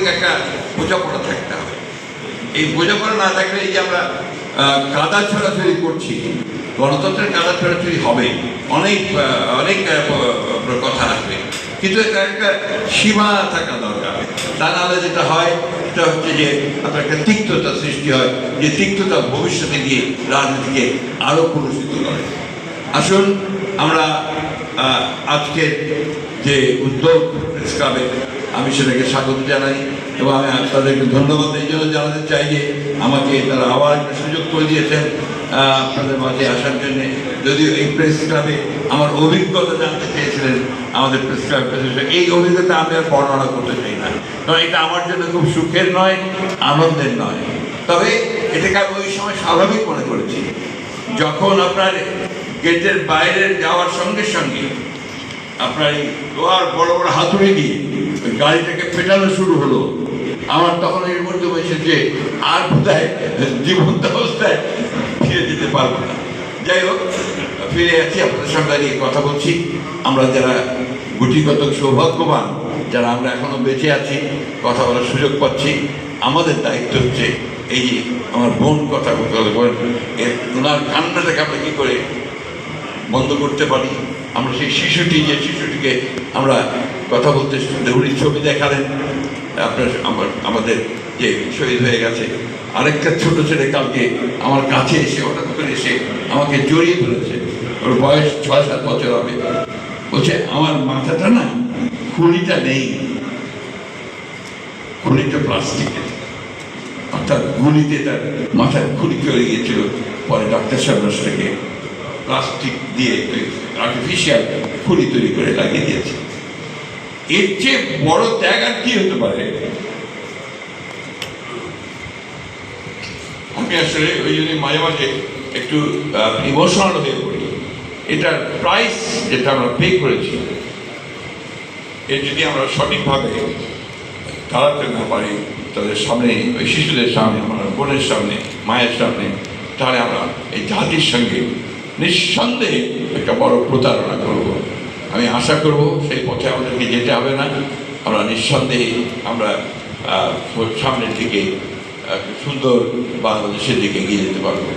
সাংগঠনিক একটা বোঝাপড়া থাকতে হবে। এই বোঝাপড়া না থাকলে এই যে আমরা কাদা ছড়াছড়ি করছি, গণতন্ত্রের কাদা ছড়াছড়ি হবে, অনেক অনেক কথা আসবে, কিন্তু এটা একটা সীমা থাকা দরকার। তা নাহলে যেটা হয় সেটা হচ্ছে যে আপনার একটা তিক্ততা সৃষ্টি হয়, যে তিক্ততা ভবিষ্যতে গিয়ে রাজনীতিকে আরও কলুষিত করে। আসুন আমরা আজকের যে উদ্যোগ প্রেস ক্লাবের, আমি সেটাকে স্বাগত জানাই এবং আমি তাদেরকে ধন্যবাদ এই জন্য জানাতে চাই যে আমাকে তারা আবার একটা সুযোগ করে দিয়েছেন আপনাদের মাঝে আসার জন্যে। যদিও এই প্রেস ক্লাবে আমার অভিজ্ঞতা জানতে চেয়েছিলেন আমাদের প্রেস ক্লাব প্রেসিডেন্ট, এই অভিজ্ঞতা আমি আর বর্ণনা করতে চাই না, কারণ এটা আমার জন্য খুব সুখের নয়, আনন্দের নয়। তবে এটাকে আমি ওই সময় স্বাভাবিক মনে করেছি যখন আপনার গেটের বাইরে যাওয়ার সঙ্গে সঙ্গে আপনার এই লোহার বড় বড় হাতুড়ি দিয়ে ওই গাড়িটাকে পেটানো শুরু হলো। আমার তখন এর মধ্যে হয়েছে যে আর বোধহয় জীবন্ত অবস্থায় ফিরে যেতে পারবো না। যাই হোক, ফিরে আছি, আপনাদের সঙ্গে দাঁড়িয়ে কথা বলছি। আমরা যারা গুটিগত সৌভাগ্যবান, যারা আমরা এখনো বেঁচে আছি, কথা বলার সুযোগ পাচ্ছি, আমাদের দায়িত্ব হচ্ছে এই যে আমার বোন কথা বলতে বলেন, ওনার কান্নাটাকে আমরা কী করে বন্ধ করতে পারি। আমরা সেই শিশুটিকে আমরা কথা বলতে, উনি ছবি দেখালেন আপনার আমাদের যে শহীদ হয়ে গেছে। আরেকটা ছোট ছেলে কালকে আমার কাছে এসে হঠাৎ করে এসে আমাকে জড়িয়ে ধরেছে, ওর বয়স 6-7 বছর হবে। বলছে আমার মাথাটা না, খুলিটা নেই, খুলিটা প্লাস্টিকের, অর্থাৎ গুলিতে তার মাথায় খুলি চলে গিয়েছিল। পরে ডাক্তার সাহেব সেটাকে প্লাস্টিক দিয়ে আর্টিফিশিয়াল খুলি তৈরি করে লাগিয়ে দিয়েছে। এর চেয়ে বড় ত্যাগ আর কি হতে পারে? আমি আসলে ওই জন্য মাঝে মাঝে একটু ইমোশনাল হয়ে পড়ি। এটার প্রাইস যেটা আমরা পে করেছি, এর যদি আমরা সঠিকভাবে দাঁড়াতে না পারি তাদের সামনে, ওই শিশুদের সামনে, আমার বোনের সামনে, মায়ের সামনে, তাহলে আমরা এই জাতির সঙ্গে নিঃসন্দেহে একটা বড় প্রতারণা করব। আমি আশা করব সেই পথে আমাদেরকে যেতে হবে না, আমরা নিঃসন্দেহে আমরা সামনের দিকে সুন্দর বাংলাদেশের দিকে এগিয়ে যেতে পারবো।